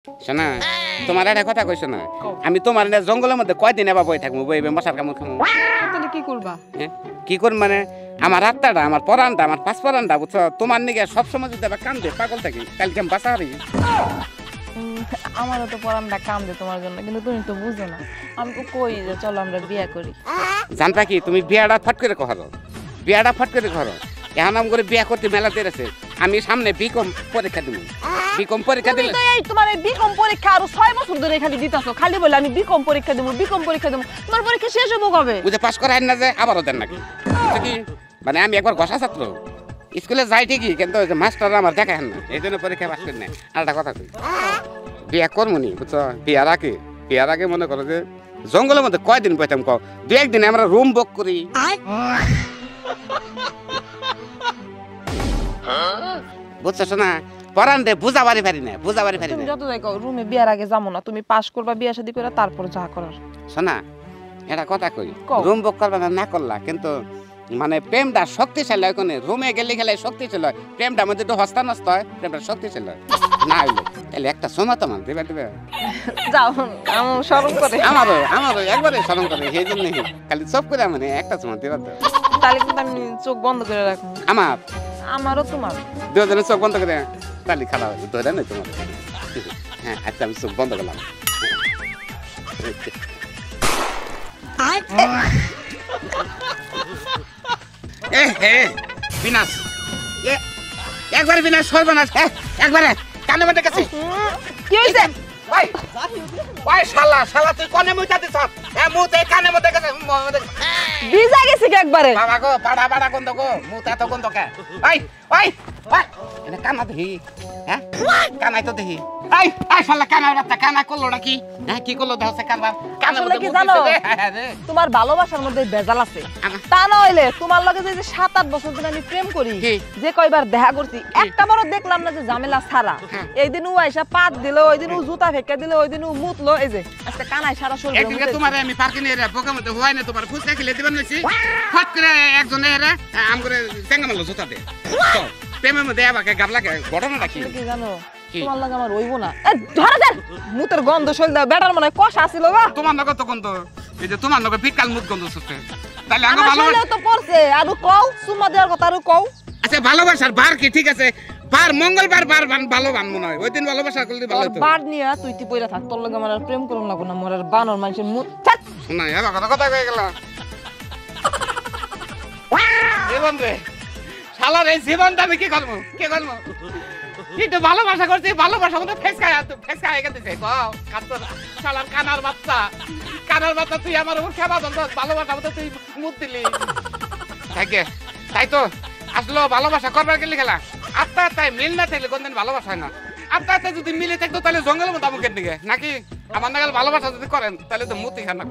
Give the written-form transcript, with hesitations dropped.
শোনা তোমার একটা কথা কইছো না আমি তোমার না জঙ্গলের মধ্যে কয়দিন এবার বই থাকবো বই মশার কামড় খামো তাহলে কি করবা কি করব মানে আমার আত্মাটা আমার পরানটা আমার পাঁচ পরানটা বুঝছো তোমার নিকে সবসময় যদি আবার কান্দে পাগল থাকি কালকে আমি বাঁচা হারি আমারও তো পরানটা কাম দে তোমার জন্য কিন্তু তুমি তো বুঝো না আমি তো কই যে চলো আমরা বিয়ে করি জানতা কি তুমি বিয়াটা ফট করে করো বিয়াটা ফট করে করো এখন আম করে বিয়া করতে মেলা তেরেছে আমি সামনে বিকম পরীক্ষা দিব বিকম পরীক্ষা দিলে এই তোমার এই বিকম পরীক্ষা আর 6 বছর ধরে খালি দিতাছো খালি বলে আমি বিকম পরীক্ষা দেব বিকম পরীক্ষা দেব তোমার পরীক্ষা শেষ হবে কবে বুঝে পাস করাই না যে আবারও দেন নাকি কি মানে আমি একবার ঘষা ছাত্র স্কুলে যাই ঠিকই কিন্তু মাস্টার আমার দেখা হেন না এই জন্য পরীক্ষা পাস করি না আর একটা কথা কই বিয়া করমনি বুঝছো বিয়ার আগে মনে করো যে জঙ্গলের মধ্যে কয়দিন বইতাম কও দু একদিন আমরা রুম বুক করি বুঝছো না পরান দে বুঝাবারি পারি না তুমি যত যাই কও রুমে বিয়ার আগে যাবো না তুমি পাস করবা বিয়া শাদী করে তারপর যা করার শোনা এটা কথা কই রুম বুক করবা না করলা কিন্তু মানে প্রেমটা শক্তিশালী হয় কোনে রুমে গেলে খেলে শক্তিশালী হয় প্রেমটা মধ্যে একটু হস্তা নষ্ট হয় প্রেমটা শক্তিশালী হয় না হইলে তাহলে একটা সময় তোমার দেবে যাও আমার শরম করে আমারও একবারে শরম করে সেই জন্যই খালি চোখ করে মানে একটা সময় দেবে তাহলে কিন্তু আমি চোখ বন্ধ করে রাখবো আমারও তোমার দুজনে চোখ বন্ধ করে তাহলে খারাপ হবে ধরে নেই তোমার হ্যাঁ আচ্ছা আমি চোখ বন্ধ করলাম বিনাশ একবারে বিনাশ সর্বনাশ একবারে কানে মধ্যে গেছে কি হইছে ওই শালা তুই কোনে মুইতা দিছ মুতে কানে মধ্যে গেছে ভিজা গেছে কি একবারে বাবা গো বাড়া গন্ধ গো মুতে তো গন্ধ কে ওই এনে কানা দেখি হ্যাঁ কানাই তো দেখি শালা কানার বাচ্চা কানা করলো নাকি হ্যাঁ কি করলো দেখছে কারবার কানার মধ্যে কি জানো তোমার ভালোবাসার মধ্যে বেজাল আছে তা না হইলে তোমার লগে যে 7-8 বছর ধরে আমি প্রেম করি যে কয়বার দেখা করছি একটা বারও দেখলাম না যে ঝামেলা ছাড়া এই দিন ও আইসা পাত দিল ওই দিন ও জুতা ফেকে দিল ওই দিন ও মুতলো এই যে আজকে কানাই সারা শরীর একদিন তোমারে আমি পার্কে নিয়ে বোকা মধ্যে হয় না তোমার ফুসকা খেলে দিবেন নইছি ফট করে একজনে এরা আম করে চেঙ্গা মারলো জুতা দে তো প্রেমের মধ্যে আমাকে গাবলাকে ঘটনাটা কি জানো তোমার লাগে আমার হইব না ধরে দেন মুতের গন্ধ শৈল দাও বেটার মনে কষা ছিল গো তোমার নগর তো গন্ধ এই যে তোমার নগর ফিটকাল মুত গন্ধ সুতে তাহলে আঙ্গ ভালোবাসা তো পড়ছে আর কও সুমা দেওয়ার কথা আর কও আচ্ছা ভালোবাসার বার কি ঠিক আছে বার মঙ্গলবার বার ভালো বান মনে হয় ওই দিন ভালোবাসা করলে ভালো হতো বার নিয়া তুই তি পয়রা থাক তোর লাগে আমার আর প্রেম করুম লাগো না মোর আর বানর মানুষের মুত ছাত না এর কথা কই গেল জীবন রে শালার এই জীবনটা আমি কি করব কিন্তু ভালোবাসা করছি ভালোবাসা মতো ফেসকা হয়ে গেছে শালার কানার বাচ্চা তুই আমার উপর খেবা বন্ধ ভালোবাসা মতো তুই মুখ দিলি তাই তো আসলো ভালোবাসা করবার গেলে খেলা আত্মা মিল না থাকলে কোনদিন ভালোবাসা হয় না আত্মা যদি মিলে থাকতো তাহলে জঙ্গলের মতো মুখের দিকে নাকি আমার নাগাল ভালোবাসা যদি করেন তাহলে তো মুতি খান না